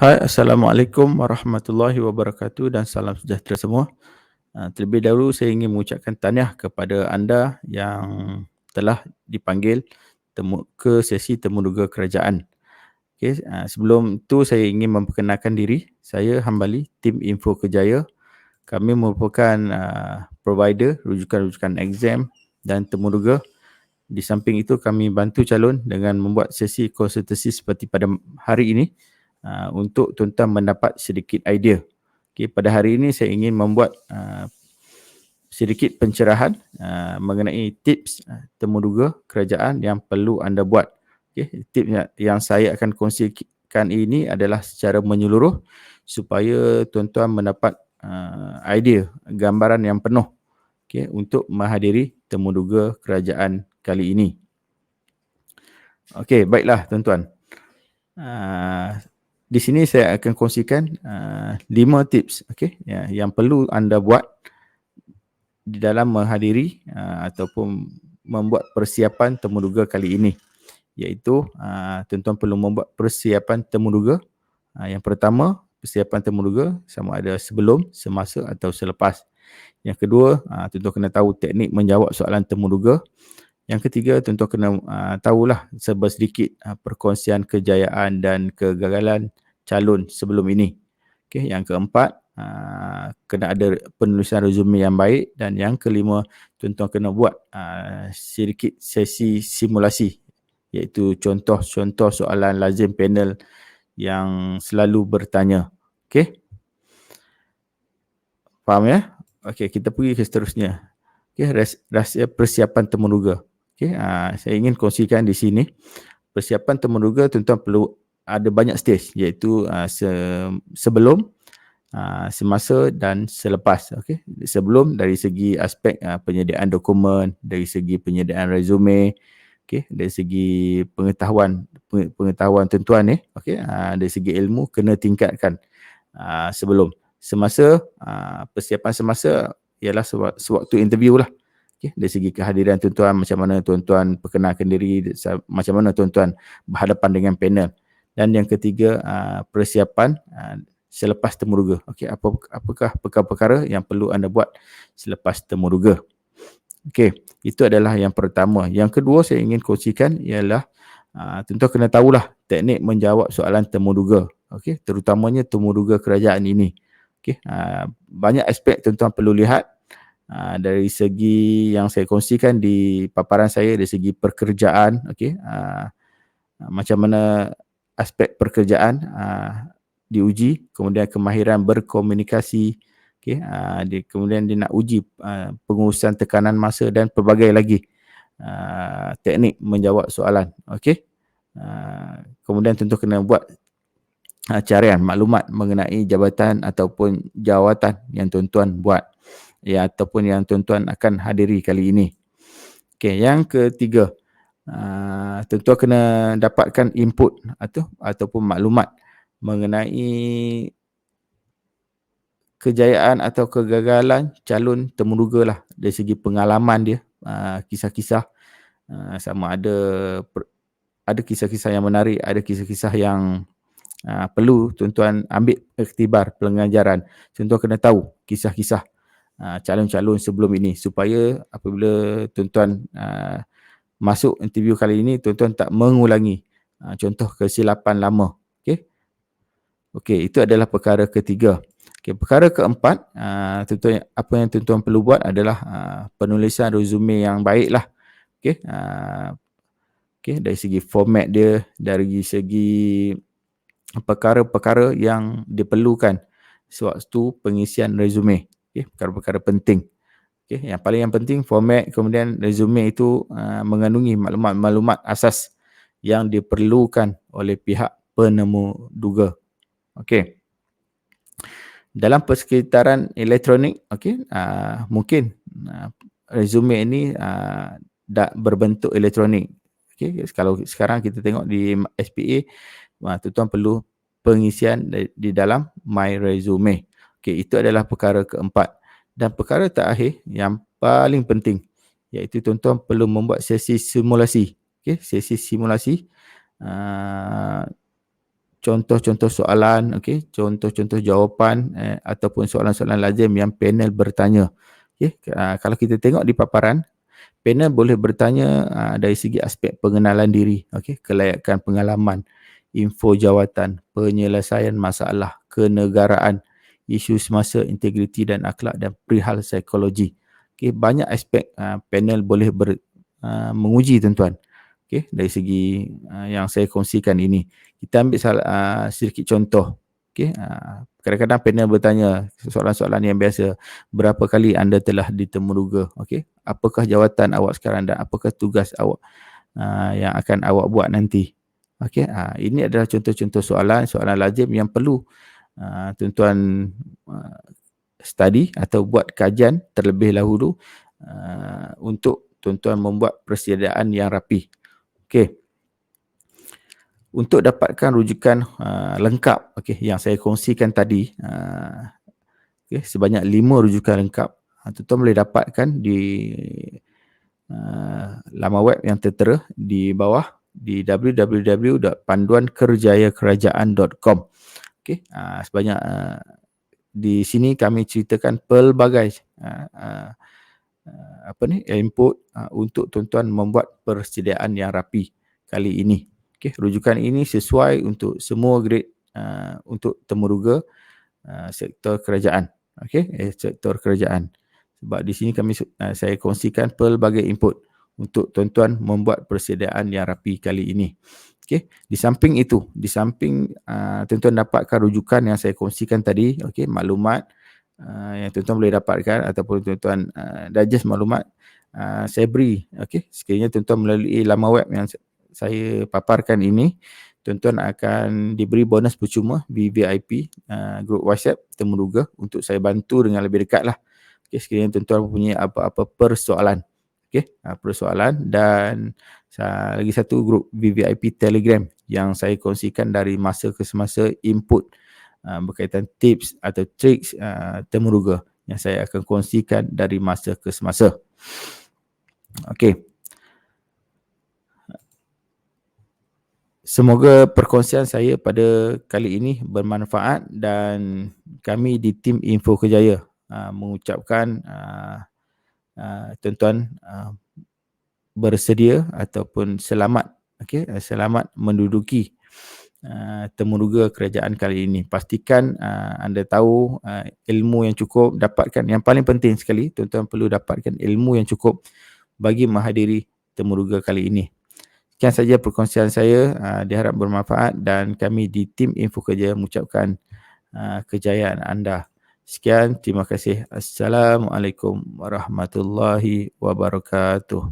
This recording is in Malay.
Hai, Assalamualaikum warahmatullahi wabarakatuh dan salam sejahtera semua. Terlebih dahulu saya ingin mengucapkan tahniah kepada anda yang telah dipanggil ke sesi temuduga kerajaan. Okey, sebelum itu saya ingin memperkenalkan diri. Saya Hambali, tim Info Kejaya. Kami merupakan provider rujukan-rujukan exam dan temuduga. Di samping itu kami bantu calon dengan membuat sesi konsultasi seperti pada hari ini untuk tuan-tuan mendapat sedikit idea. Okay, pada hari ini saya ingin membuat sedikit pencerahan mengenai tips temuduga kerajaan yang perlu anda buat. Okay, tips yang saya akan kongsikan ini adalah secara menyeluruh supaya tuan-tuan mendapat idea, gambaran yang penuh untuk menghadiri temuduga kerajaan kali ini. Okey, baiklah tuan-tuan. Di sini saya akan kongsikan 5 tips yang perlu anda buat di dalam menghadiri ataupun membuat persiapan temuduga kali ini, iaitu tuan-tuan perlu membuat persiapan temuduga. Yang pertama, persiapan temuduga sama ada sebelum, semasa atau selepas. Yang kedua, tuan-tuan kena tahu teknik menjawab soalan temuduga. Yang ketiga, tuan-tuan kena tahulah sedikit perkongsian kejayaan dan kegagalan calon sebelum ini. Okay, yang keempat, kena ada penulisan resume yang baik. Dan yang kelima, tuan-tuan kena buat sedikit sesi simulasi, iaitu contoh-contoh soalan lazim panel yang selalu bertanya. Okay, faham ya? Okay, kita pergi ke seterusnya. Okay, rahsia persiapan temuduga. Okay, saya ingin kongsikan di sini. Persiapan temuduga tuan-tuan perlu ada banyak stage, iaitu sebelum, semasa dan selepas. Okay, sebelum dari segi aspek penyediaan dokumen, dari segi penyediaan resume, okay, dari segi pengetahuan tuan-tuan okay, dari segi ilmu kena tingkatkan sebelum. Semasa, persiapan semasa ialah sewaktu interview lah. Okay, dari segi kehadiran tuan-tuan, macam mana tuan-tuan perkenalkan diri, macam mana tuan-tuan berhadapan dengan panel. Dan yang ketiga, persiapan selepas temuduga. Okay, apakah perkara-perkara yang perlu anda buat selepas temuduga. Okay, itu adalah yang pertama. Yang kedua saya ingin kongsikan ialah tuan-tuan kena tahulah teknik menjawab soalan temuduga. Okay, terutamanya temuduga kerajaan ini. Okay, banyak aspek tuan-tuan perlu lihat dari segi yang saya kongsikan di paparan saya, dari segi pekerjaan, okay, macam mana aspek pekerjaan diuji, kemudian kemahiran berkomunikasi, okay, kemudian dia nak uji pengurusan tekanan masa dan pelbagai lagi teknik menjawab soalan. Okay. Kemudian tentu kena buat carian maklumat mengenai jabatan ataupun jawatan yang tuan-tuan buat, ataupun yang tuan-tuan akan hadiri kali ini. Okay, yang ketiga, tuan-tuan kena dapatkan input ataupun maklumat mengenai kejayaan atau kegagalan calon temuduga lah, dari segi pengalaman dia, kisah-kisah, sama ada kisah-kisah yang menarik, ada kisah-kisah yang perlu tuan-tuan ambil iktibar pengajaran. Tuan-tuan kena tahu kisah-kisah calon-calon sebelum ini, supaya apabila tuan-tuan masuk interview kali ini, tuan-tuan tak mengulangi contoh kesilapan lama. Okey, itu adalah perkara ketiga. Okey, perkara keempat, tuan-tuan, apa yang tuan-tuan perlu buat adalah penulisan resume yang baik lah. Okey, dari segi format dia, dari segi perkara-perkara yang diperlukan sewaktu pengisian resume. Okay, perkara-perkara penting. Okay, yang penting format, kemudian resume itu mengandungi maklumat-maklumat asas yang diperlukan oleh pihak penemuduga. Okay. Dalam persekitaran elektronik, okay, mungkin resume ini dah berbentuk elektronik. Okay, kalau sekarang kita tengok di SPA, tuan-tuan perlu pengisian di dalam My Resume. Okay, itu adalah perkara keempat. Dan perkara terakhir yang paling penting, iaitu tuan-tuan perlu membuat sesi simulasi. Okay, sesi simulasi contoh-contoh soalan, okey, contoh-contoh jawapan ataupun soalan-soalan lazim yang panel bertanya. Okey, kalau kita tengok di paparan, panel boleh bertanya dari segi aspek pengenalan diri, okey, kelayakan pengalaman, info jawatan, penyelesaian masalah, kenegaraan, isu semasa, integriti dan akhlak dan perihal psikologi. Okey, banyak aspek panel boleh menguji tuan-tuan. Okey, dari segi yang saya kongsikan ini. Kita ambil sedikit contoh. Okey, kadang-kadang panel bertanya soalan-soalan yang biasa. Berapa kali anda telah ditemuruga? Okey, apakah jawatan awak sekarang dan apakah tugas awak yang akan awak buat nanti? Okey, ini adalah contoh-contoh soalan lazim yang perlu tuan-tuan study atau buat kajian terlebih dahulu untuk tuan-tuan membuat persediaan yang rapi. Okey. Untuk dapatkan rujukan lengkap, okey, yang saya kongsikan tadi, okey, sebanyak 5 rujukan lengkap, tuan-tuan boleh dapatkan di laman web yang tertera di bawah di www.panduankerjayakerajaan.com. Okey, sebanyak di sini kami ceritakan pelbagai input untuk tuan-tuan membuat persediaan yang rapi kali ini. Okey, rujukan ini sesuai untuk semua grade untuk temuruga sektor kerajaan. Okey, sektor kerajaan. Sebab di sini saya kongsikan pelbagai input untuk tuan-tuan membuat persediaan yang rapi kali ini. Okey, di samping itu, tuan-tuan dapatkan rujukan yang saya kongsikan tadi, okey, maklumat yang tuan-tuan boleh dapatkan ataupun tuan-tuan digest maklumat saya beri, okey, sekiranya tuan-tuan melalui laman web yang saya paparkan ini, tuan-tuan akan diberi bonus percuma VVIP grup WhatsApp temuruga untuk saya bantu dengan lebih dekat lah. Okay, sekiranya tuan-tuan punya apa-apa persoalan. Okay, persoalan dan lagi satu grup VVIP Telegram yang saya kongsikan dari masa ke semasa input berkaitan tips atau tricks temuruga yang saya akan kongsikan dari masa ke semasa. Okay. Semoga perkongsian saya pada kali ini bermanfaat dan kami di tim Info Kejaya mengucapkan tuan-tuan bersedia ataupun selamat, okey, selamat menduduki temuruga kerajaan kali ini. Pastikan anda tahu ilmu yang cukup, dapatkan yang paling penting sekali, tuan-tuan perlu dapatkan ilmu yang cukup bagi menghadiri temuruga kali ini. Sekian saja perkongsian saya, diharap bermanfaat dan kami di tim Info Kerja mengucapkan kejayaan anda. Sekian, terima kasih. Assalamualaikum warahmatullahi wabarakatuh.